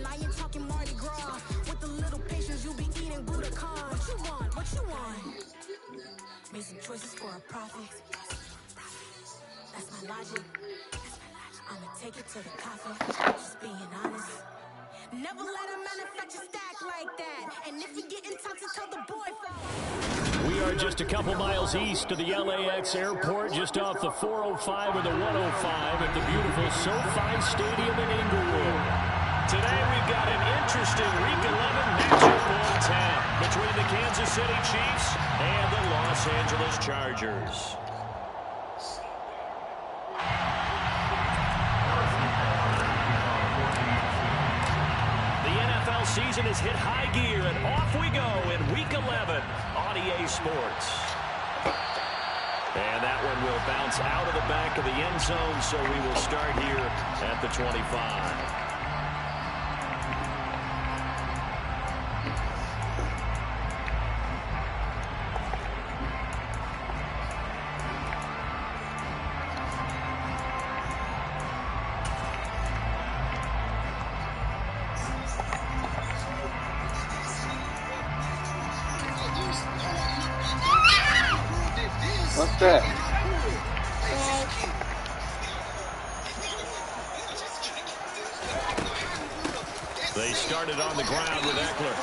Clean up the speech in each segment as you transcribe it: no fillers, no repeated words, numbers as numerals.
I ain't talking Mardi Gras. With a little patience, you'll be eating Budokan. What you want? What you want? Made some choices for a profit. That's my logic. I'ma take it to the coffin. Just being honest. Never let a manufacture stack like that. And if you get toxic, tell the boy for. We are just a couple miles east of the LAX airport, just off the 405 or the 105 at the beautiful SoFi Stadium in Inglewood. Today we've got an interesting Week 11 matchup in town between the Kansas City Chiefs and the Los Angeles Chargers. Season has hit high gear, and off we go in Week 11 on EA Sports. And that one will bounce out of the back of the end zone, so we will start here at the 25. What's that? They started on the ground with Eckler.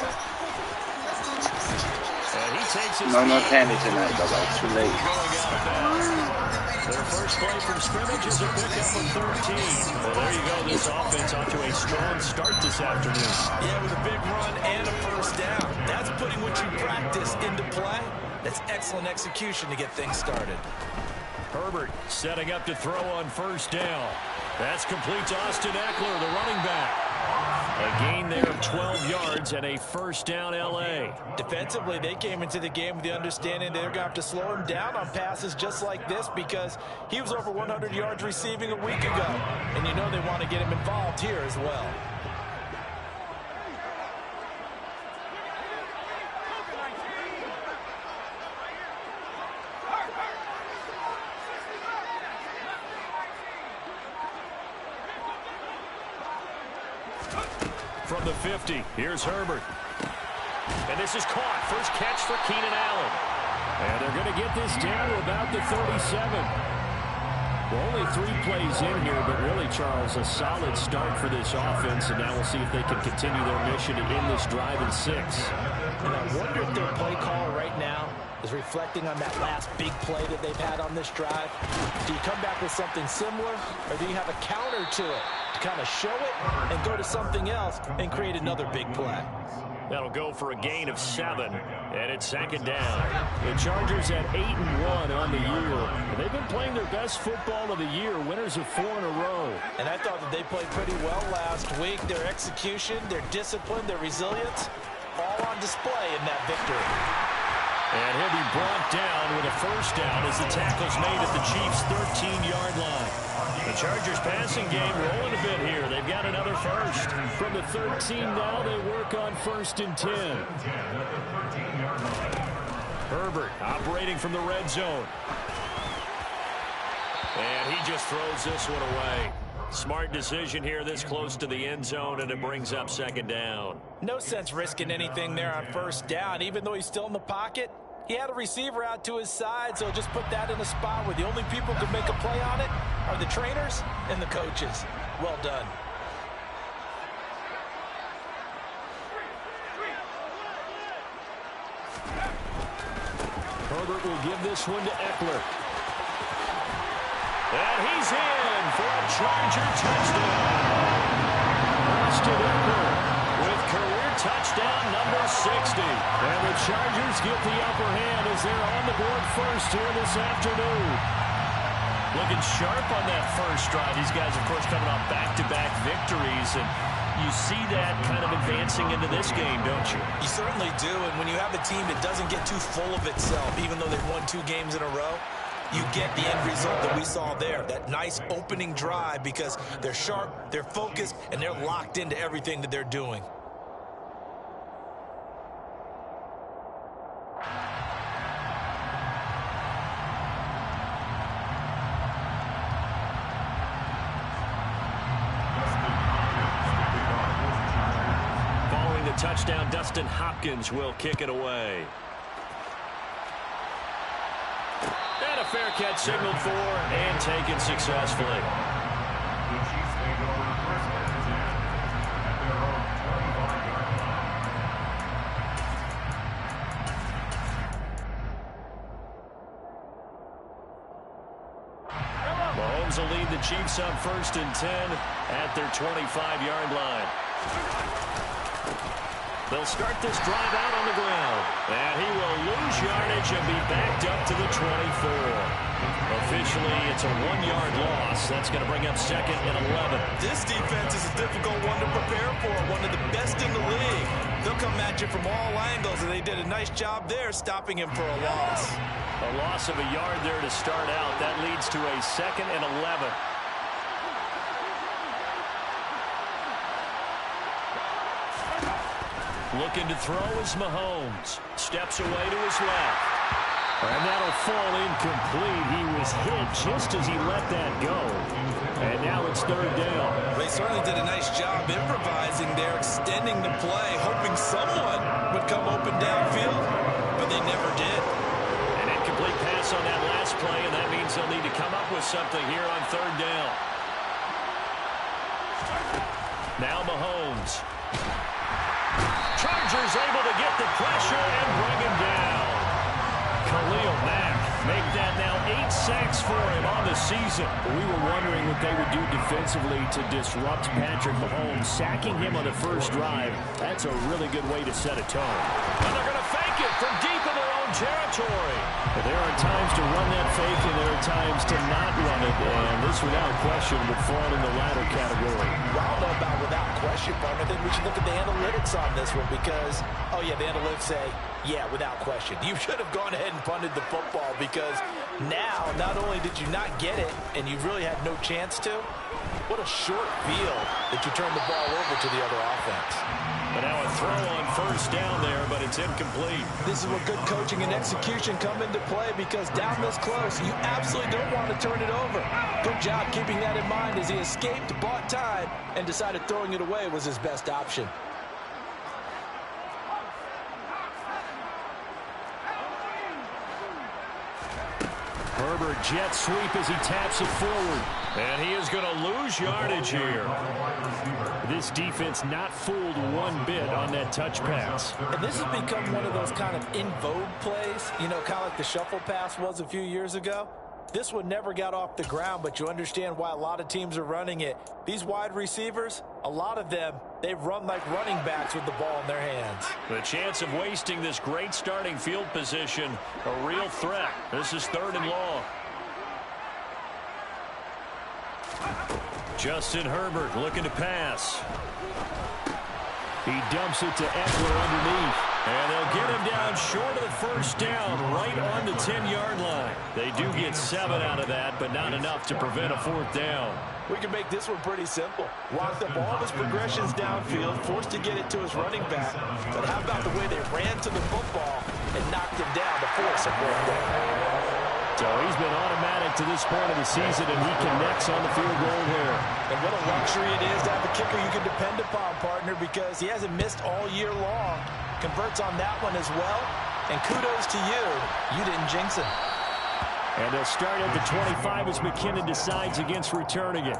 And he takes his no candy tonight, but it's too late. Their first play from scrimmage is a pickup of 13. Well, there you go. This offense off to a strong start this afternoon. Yeah, with a big run and a first down. That's putting what you practice into play. That's excellent execution to get things started. Herbert setting up to throw on first down. That's complete to Austin Eckler, the running back. A gain there of 12 yards and a first down L.A. Defensively, they came into the game with the understanding they're going to have to slow him down on passes just like this because he was over 100 yards receiving a week ago. And you know they want to get him involved here as well. From the 50, here's Herbert. And this is caught. First catch for Keenan Allen. And they're going to get this down to about the 37. Well, only 3 plays in here, but really, Charles, a solid start for this offense. And now we'll see if they can continue their mission to end this drive in 6. And I wonder if their play call right now is reflecting on that last big play that they've had on this drive. Do you come back with something similar, or do you have a counter to it? Kind of show it and go to something else and create another big play. That'll go for a gain of 7, and it's second down. The Chargers at 8-1 on the year. And they've been playing their best football of the year, winners of 4 in a row. And I thought that they played pretty well last week. Their execution, their discipline, their resilience, all on display in that victory. And he'll be brought down with a first down as the tackle's made at the Chiefs' 13-yard line. The Chargers passing game rolling a bit here. They've got another first. From the 13 now, they work on 1st and 10. Herbert operating from the red zone. And he just throws this one away. Smart decision here this close to the end zone, and it brings up second down. No sense risking anything there on first down. Even though he's still in the pocket, he had a receiver out to his side, so just put that in a spot where the only people who can make a play on it are the trainers and the coaches. Well done. Herbert will give this one to Eckler. And he's in for a Charger touchdown. Austin Eckler with career touchdown number 60. And the Chargers get the upper hand as they're on the board first here this afternoon. Looking sharp on that first drive. These guys, of course, coming off back-to-back victories. And you see that kind of advancing into this game, don't you? You certainly do. And when you have a team that doesn't get too full of itself, even though they've won 2 games in a row, you get the end result that we saw there, that nice opening drive, because they're sharp, they're focused, and they're locked into everything that they're doing. touchdown. Dustin Hopkins will kick it away. And a fair catch signaled for and taken successfully. Mahomes will lead the Chiefs up 1st and 10 at their 25-yard line. They'll start this drive out on the ground. And he will lose yardage and be backed up to the 24. Officially, it's a 1-yard loss. That's going to bring up 2nd and 11. This defense is a difficult one to prepare for. One of the best in the league. They'll come at you from all angles, and they did a nice job there stopping him for a loss. A loss of a yard there to start out. That leads to a 2nd and 11. Looking to throw is Mahomes. Steps away to his left. And that'll fall incomplete. He was hit just as he let that go. And now it's 3rd down. They certainly did a nice job improvising there, extending the play, hoping someone would come open downfield, but they never did. An incomplete pass on that last play, and that means they'll need to come up with something here on 3rd down. Now Mahomes. Chargers able to get the pressure and bring him down. Khalil Mack make that now 8 sacks for him on the season. We were wondering what they would do defensively to disrupt Patrick Mahomes. Sacking him on the first drive, that's a really good way to set a tone. And they're going to fake it from deep in their own territory. But there are times to run that fake, and there are times to not run it. And this, without question, would fall in the latter category. Well, I don't know about without question, but I think we should look at the analytics on this one because, oh, yeah, the analytics say, yeah, without question. You should have gone ahead and punted the football because now, not only did you not get it and you really had no chance to, what a short field that you turned the ball over to the other offense. But now a throw on 1st down there, but it's incomplete. This is where good coaching and execution come into play because down this close, you absolutely don't want to turn it over. Good job keeping that in mind as he escaped, bought time, and decided throwing it away was his best option. Herbert jet sweep as he taps it forward. And he is going to lose yardage here. This defense not fooled one bit on that touch pass. And this has become one of those kind of in vogue plays, you know, kind of like the shuffle pass was a few years ago. This one never got off the ground, but you understand why a lot of teams are running it. These wide receivers, a lot of them, they run like running backs with the ball in their hands. The chance of wasting this great starting field position, a real threat. This is 3rd and long. Justin Herbert looking to pass. He dumps it to Eckler underneath. And they'll get him down short of the 1st down, right on the 10-yard line. They do get 7 out of that, but not enough to prevent a 4th down. We can make this one pretty simple. Locked up all of his progressions downfield, forced to get it to his running back. But how about the way they ran to the football and knocked him down to force a 4th down? So he's been automatic to this point of the season, and he connects on the field goal here. And what a luxury it is to have a kicker you can depend upon, partner, because he hasn't missed all year long. Converts on that one as well. And kudos to you. You didn't jinx him. And they'll start at the 25 as McKinnon decides against returning it.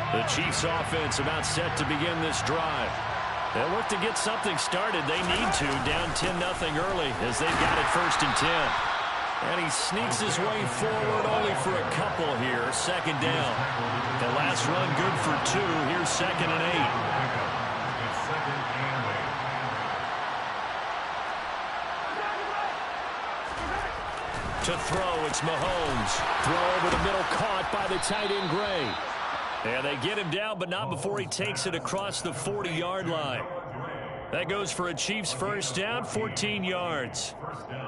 The Chiefs offense about set to begin this drive. They'll look to get something started. They need to, down 10-0 early as they've got it 1st and 10. And he sneaks his way forward only for a couple here. 2nd down. The last run good for 2. Here's 2nd and 8. To throw, it's Mahomes. Throw over the middle, caught by the tight end Gray. And they get him down, but not before he takes it across the 40-yard line. That goes for a Chiefs 1st down, 14 yards.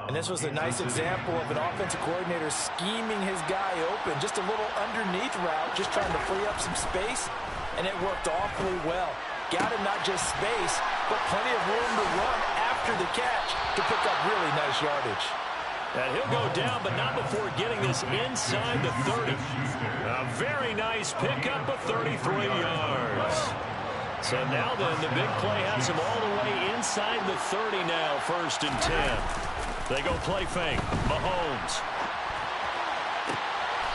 And this was a nice example of an offensive coordinator scheming his guy open. Just a little underneath route, just trying to free up some space, and it worked awfully well. Got him not just space, but plenty of room to run after after the catch to pick up really nice yardage. And he'll go down, but not before getting this inside the 30. A very nice pickup of 33 yards. So now then, the big play has him all the way inside the 30 now, 1st and 10. They go play fake. Mahomes.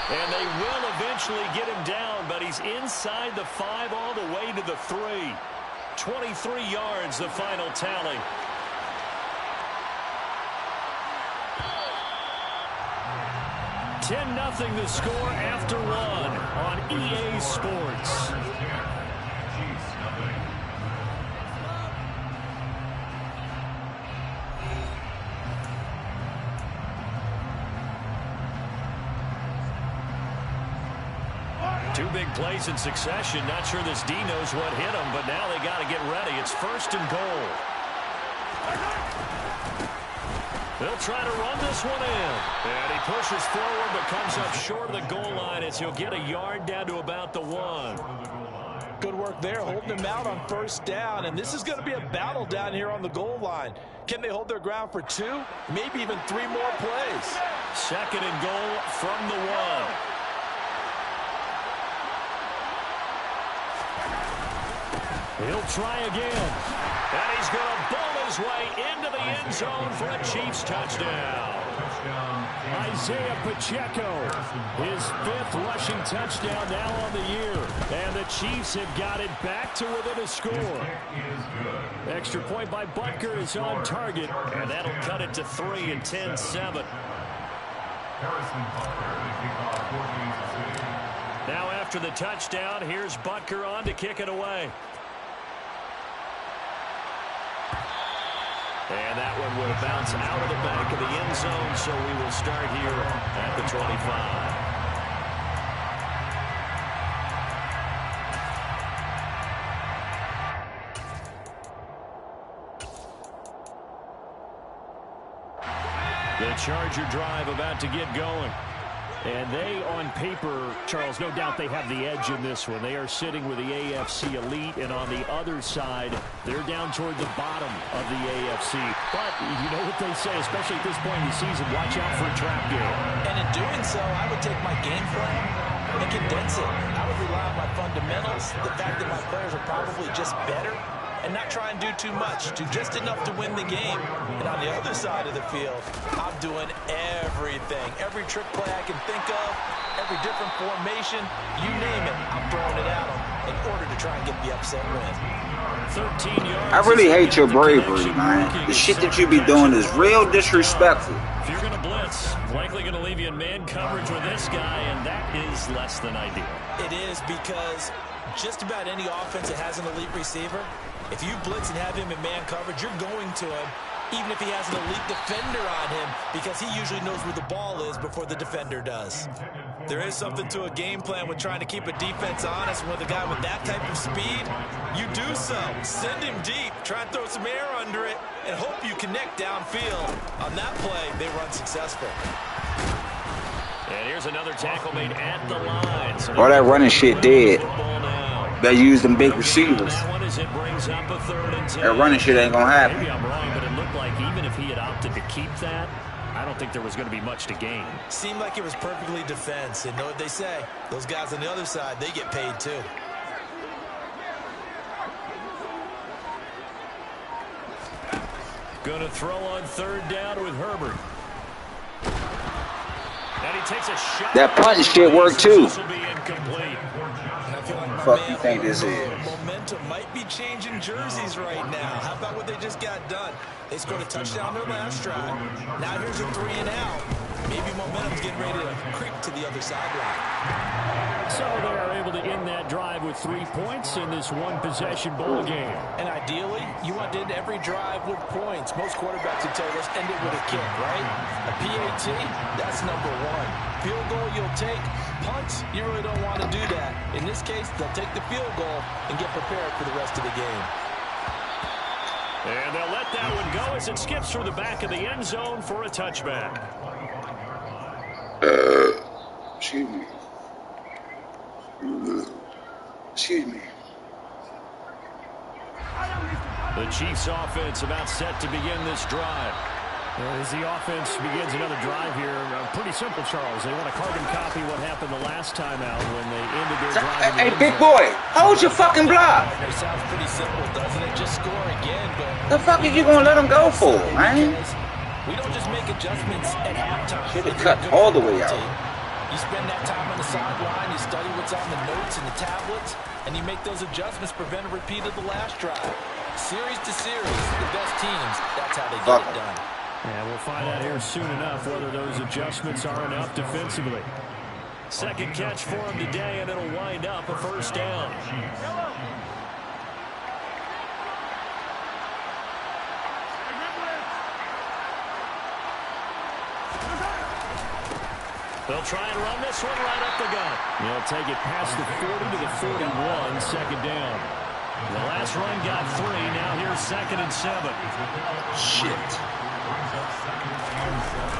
And they will eventually get him down, but he's inside the 5 all the way to the 3. 23 yards, the final tally. $10-0 the score after 1 on EA Sports. Two big plays in succession. Not sure this D knows what hit him, but now they got to get ready. It's 1st and goal. They'll try to run this one in. And he pushes forward but comes up short of the goal line as he'll get a yard down to about the 1. Good work there, holding him out on 1st down. And this is going to be a battle down here on the goal line. Can they hold their ground for 2? Maybe even 3 more plays. 2nd and goal from the 1. He'll try again. And he's going to bowl his way into the end zone for a Chiefs touchdown. Isaiah Pacheco, his 5th rushing touchdown now on the year. And the Chiefs have got it back to within a score. Extra point by Butker is on target. And that'll cut it to 3 and 10-7. Now after the touchdown, here's Butker on to kick it away. And that one will bounce out of the back of the end zone, so we will start here at the 25. The Charger drive about to get going. And they, on paper, Charles, no doubt they have the edge in this one. They are sitting with the AFC elite, and on the other side, they're down toward the bottom of the AFC. But you know what they say, especially at this point in the season, watch out for a trap game. And in doing so, I would take my game plan and condense it. I would rely on my fundamentals, the fact that my players are probably just better, and not try and do too much, do just enough to win the game. And on the other side of the field, I'm doing everything. Every trick play I can think of, every different formation, you name it, I'm throwing it at them in order to try and get the upset win. 13 yards. I really hate your bravery, man. The shit that you be doing is real disrespectful. If you're going to blitz, likely going to leave you in man coverage with this guy, and that is less than ideal. It is, because just about any offense that has an elite receiver, if you blitz and have him in man coverage, you're going to him, even if he has an elite defender on him, because he usually knows where the ball is before the defender does. There is something to a game plan with trying to keep a defense honest. With a guy with that type of speed, you do so. Send him deep, try and throw some air under it, and hope you connect downfield. On that play, they run successful. And here's another tackle made at the line. So All that running shit dead. They use them big receivers. That running shit ain't gonna happen. Maybe I'm wrong, but it looked like even if he had opted to keep that, I don't think there was going to be much to gain. Seemed like it was perfectly defense. And know what they say? Those guys on the other side, they get paid too. Going to throw on 3rd down with Herbert. And he takes a shot. That punting shit worked too. This will be incomplete. Fuck you think this is? Momentum might be changing jerseys right now. How about what they just got done? They scored a touchdown their last drive. Now here's a 3 and out. Maybe momentum's getting ready to creep to the other sideline. So they are able to end that drive with 3 points in this one-possession ball game. And ideally, you want to end every drive with points. Most quarterbacks would tell us end it with a kick, right? A PAT, that's number 1. Field goal you'll take. Punts, you really don't want to do that. In this case, they'll take the field goal and get prepared for the rest of the game. And they'll let that one go as it skips through the back of the end zone for a touchback. Excuse me. Excuse me. The Chiefs offense about set to begin this drive. As the offense begins another drive here, pretty simple, Charles. They want to carbon copy what happened the last time out when they ended their drive. Hey, big boy, hold your fucking block. It sounds pretty simple, doesn't it? Just score again. But the fuck are you gonna let him go for, man? We don't just make adjustments at halftime. Should have cut all the way out. You spend that time on the sideline, you study what's on the notes and the tablets, and you make those adjustments, prevent a repeat of the last drive. Series to series, the best teams, that's how they get it done. And we'll find out here soon enough whether those adjustments are enough defensively. Second catch for him today, and it'll wind up a first down. They'll try and run this one right up the gut. They'll take it past the 40 to the 41, second down. The last run got 3. Now here's 2nd and 7. Shit.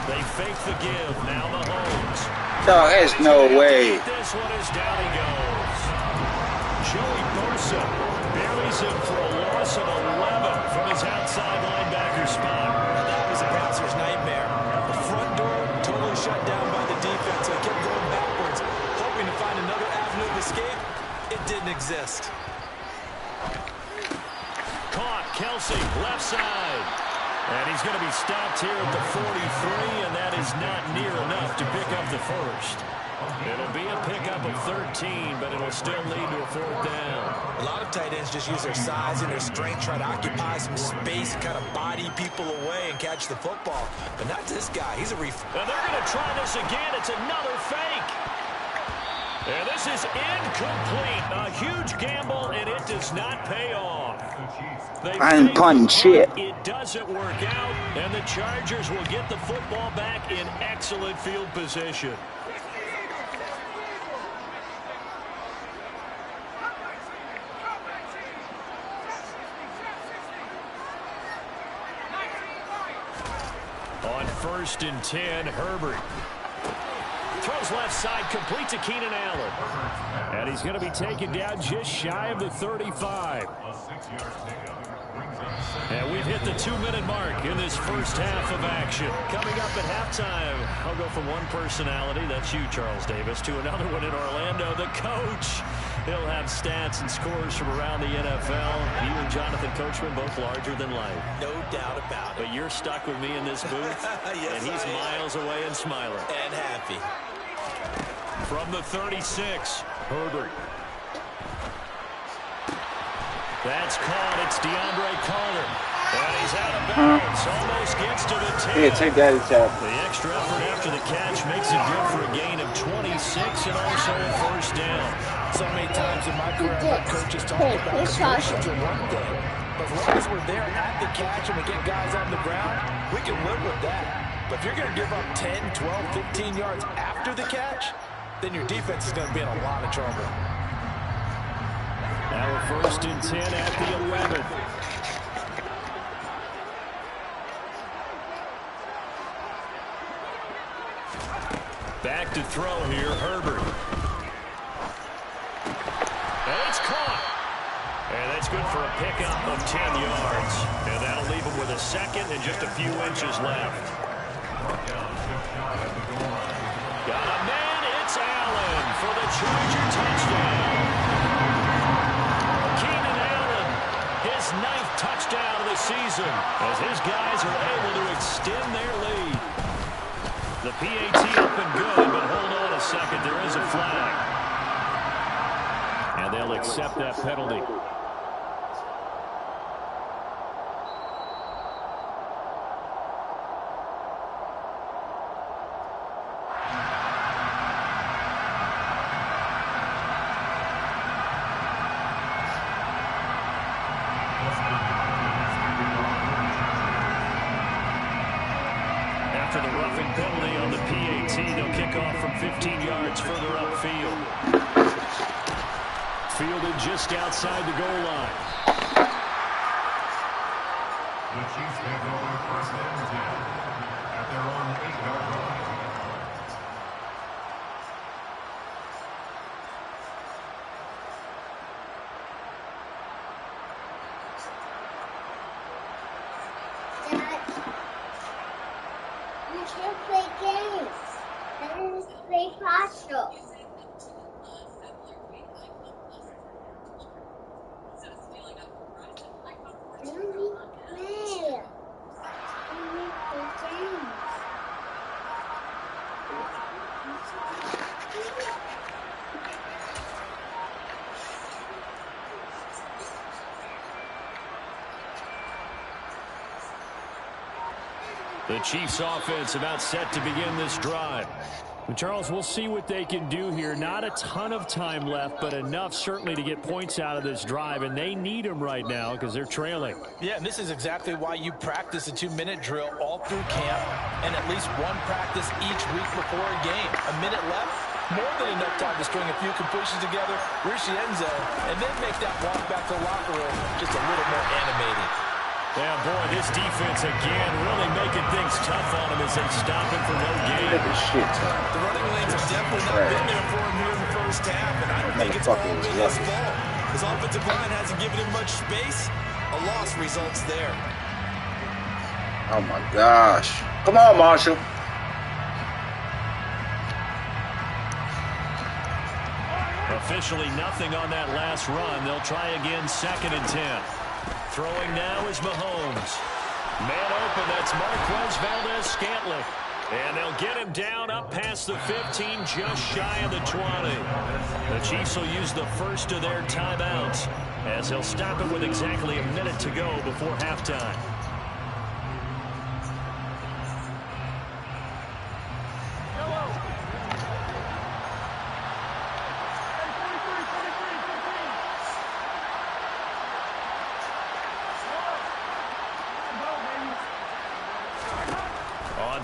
They fake the give. Now Mahomes. Dog, there's no way. This one is down he goes. Joey Bosa buries him for a loss of 11 from his outside linebacker spot. That was a passer's nightmare. The front door totally shut down by the defense. So he kept going backwards, hoping to find another avenue of escape. It didn't exist. Caught, Kelsey, left side. And he's going to be stopped here at the 43, and that is not near enough to pick up the first. It'll be a pickup of 13, but it'll still lead to a 4th down. A lot of tight ends just use their size and their strength, try to occupy some space, kind of body people away and catch the football. But not this guy. He's a And they're going to try this again. It's another fake. And this is incomplete. A huge gamble, and it does not pay off. I ain't punting shit. It doesn't work out, and the Chargers will get the football back in excellent field position. On 1st and 10, Herbert. Throws left side, complete to Keenan Allen. And he's going to be taken down just shy of the 35. And we've hit the 2-minute mark in this first half of action. Coming up at halftime, I'll go from one personality, that's you, Charles Davis, to another one in Orlando, the coach. He'll have stats and scores from around the NFL. You and Jonathan Coachman, both larger than life. no doubt about it. But you're stuck with me in this booth, Yes, and he's miles away and smiling. And happy. From the 36, Herbert. That's caught. It's DeAndre Carter. And he's out of bounds. Almost gets to the 10. Here, take that inside. The extra effort after the catch makes it good for a gain of 26 and also a first down. So many times in my career, I've heard coaches talk about conversions are one thing. But as long as we're there at the catch and we get guys on the ground, we can live with that. But if you're going to give up 10, 12, 15 yards after the catch, then your defense is going to be in a lot of trouble. Now a 1st and 10 at the 11. Back to throw here, Herbert. And it's caught. And that's good for a pickup of 10 yards. And that'll leave him with a second and just a few inches left. Got a man, it's Allen for the Charger touchdown. Keenan Allen, his 9th touchdown of the season, as his guys are able to extend their lead. The PAT up and good, but hold on a second, there is a flag. And they'll accept that penalty. After the roughing penalty on the PAT, they'll kick off from 15 yards further upfield. Fielded just outside the goal line. The Chiefs take over 1st and 10 at their own 8-yard line. should play games. Let's play partial. The Chiefs offense about set to begin this drive. And Charles, we'll see what they can do here. Not a ton of time left, but enough certainly to get points out of this drive, and they need them right now because they're trailing. Yeah, and this is exactly why you practice a 2-minute drill all through camp and at least one practice each week before a game. A minute left, more than enough time to string a few completions together, reach the end zone, and then make that walk back to the locker room just a little more animated. Yeah, boy, this defense again really making things tough on him as they stop him for no gain. The running lanes have definitely not been there for him here in the first half, and I don't think it's all been his fault. His offensive line hasn't given him much space. A loss results there. Oh my gosh. Come on, Marshall. Officially nothing on that last run. They'll try again, 2nd and 10. Throwing now is Mahomes. Man open, that's Marquez Valdes-Scantling. And they'll get him down up past the 15, just shy of the 20. The Chiefs will use the first of their timeouts as they'll stop it with exactly a minute to go before halftime.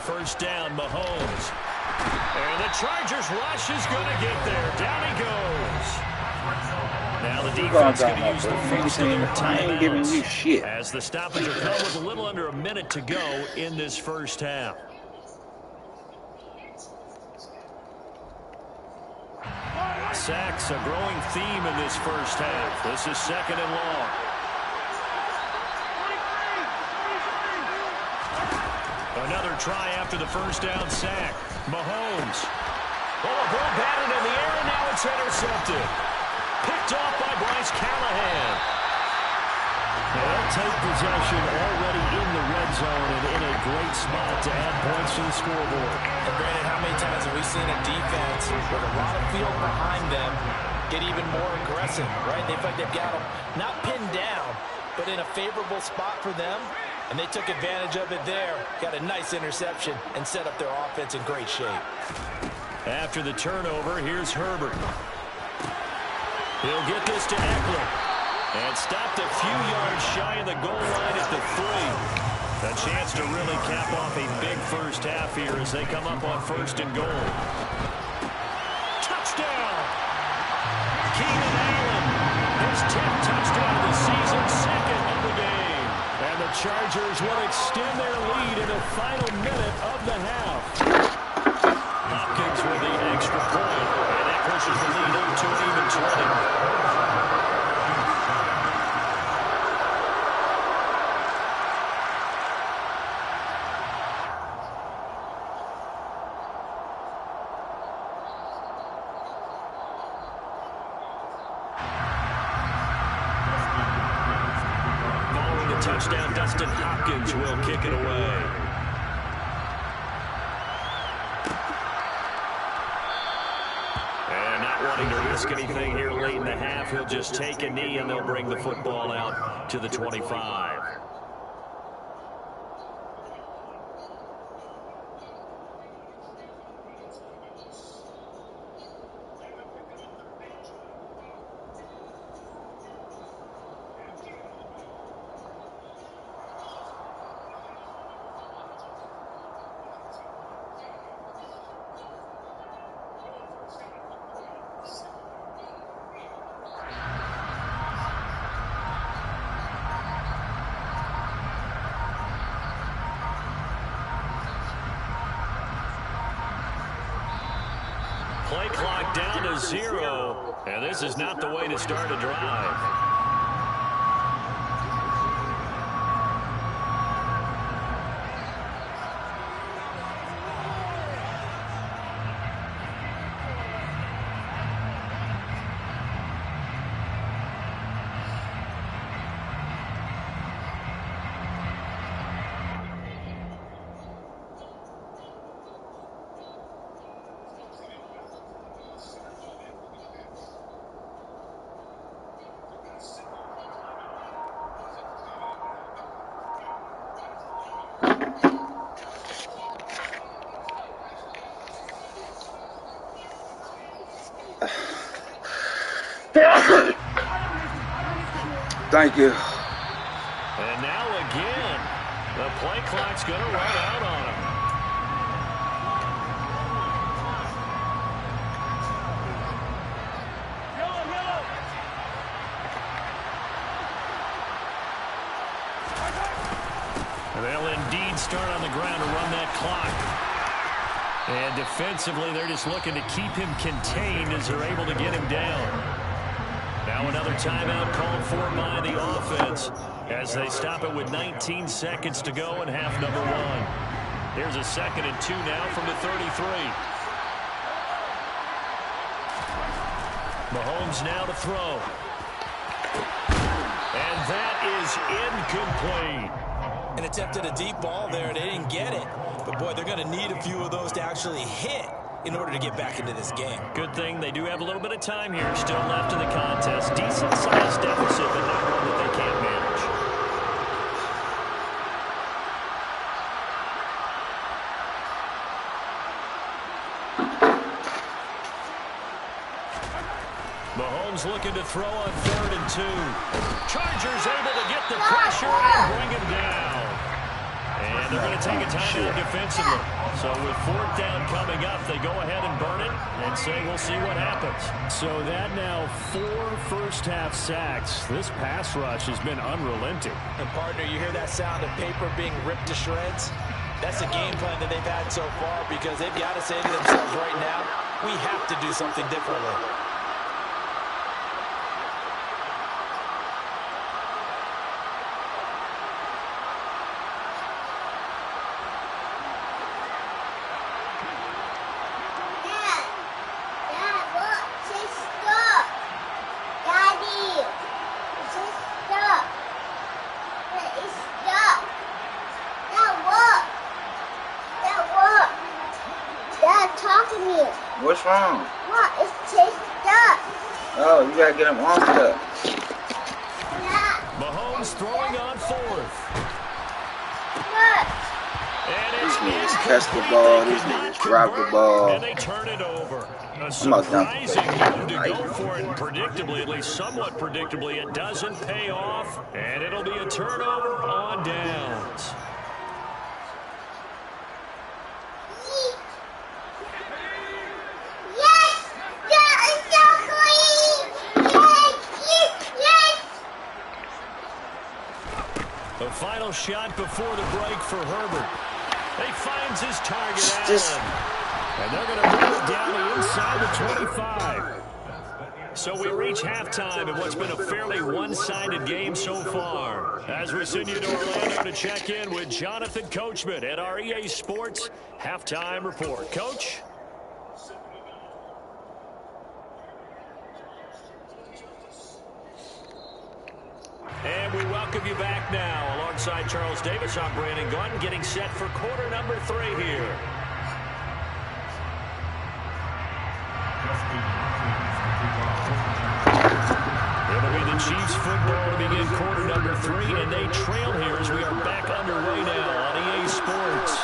First down, Mahomes. And the Chargers rush is going to get there. Down he goes. Now the defense going to use the first of their timeouts as the stoppage will come with a little under a minute to go in this first half. Sacks a growing theme in this first half. This is 2nd and long. Another try after the first down sack. Mahomes. Oh, a ball batted in the air, and now it's intercepted. Picked off by Bryce Callahan. They'll take possession already in the red zone and in a great spot to add points to the scoreboard. And Brandon, how many times have we seen a defense with a lot of field behind them get even more aggressive, right? They feel like they've got them not pinned down, but in a favorable spot for them. And they took advantage of it there. Got a nice interception and set up their offense in great shape. After the turnover, here's Herbert. He'll get this to Eckler. And stopped a few yards shy of the goal line at the 3. A chance to really cap off a big first half here as they come up on 1st and goal. Touchdown! Keenan Allen. His 10th touchdown of the season, 2nd of the game. And the Chargers will extend their lead in the final minute of the half. Hopkins with the extra point, and that pushes the lead up to an even 20. Touchdown, Dustin Hopkins will kick it away. And not wanting to risk anything here late in the half, he'll just take a knee and they'll bring the football out to the 25. Play clock down to 0, and this is not the way to start a drive. Thank you. And now again, the play clock's going to run out on him. They'll indeed start on the ground to run that clock. And defensively, they're just looking to keep him contained as they're able to get him down. Now another timeout called for by the offense as they stop it with 19 seconds to go in half number 1. Here's a 2nd and 2 now from the 33. Mahomes now to throw. And that is incomplete. And attempted a deep ball there, and they didn't get it. But, boy, they're going to need a few of those to actually hit in order to get back into this game. Good thing they do have a little bit of time here still left in the contest. Decent-sized deficit, but not one that they can't manage. Mahomes looking to throw on 3rd and 2. Chargers able to get the pressure and bring him down. And they're going to take a timeout defensively. So with 4th down coming up, they go ahead and burn it and say we'll see what happens. So that now 4 first-half sacks. This pass rush has been unrelenting. And, partner, you hear that sound of paper being ripped to shreds? That's a game plan that they've had so far because they've got to say to themselves right now, we have to do something differently. What's wrong? What? It's chased up. Oh, you gotta get him off of. Mahomes throwing on 4th. Look. And These it's niggas catch the ball, these niggas drop the ball. And they turn it over. A surprising move to go for it. Predictably, at least somewhat predictably, it doesn't pay off. And it'll be a turnover on downs. The final shot before the break for Herbert. He finds his target, Allen. And they're going to bring it down the inside the 25. So we reach halftime in what's been a fairly one-sided game so far. As we send you to Orlando to check in with Jonathan Coachman at our EA Sports Halftime Report. Coach? And we welcome you back now. Alongside Charles Davis, I'm Brandon Gaudin, getting set for quarter number 3 here. It'll be the Chiefs football to begin quarter number 3, and they trail here as we are back underway now on EA Sports.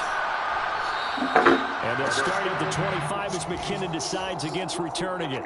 And they'll start at the 25 as McKinnon decides against returning it.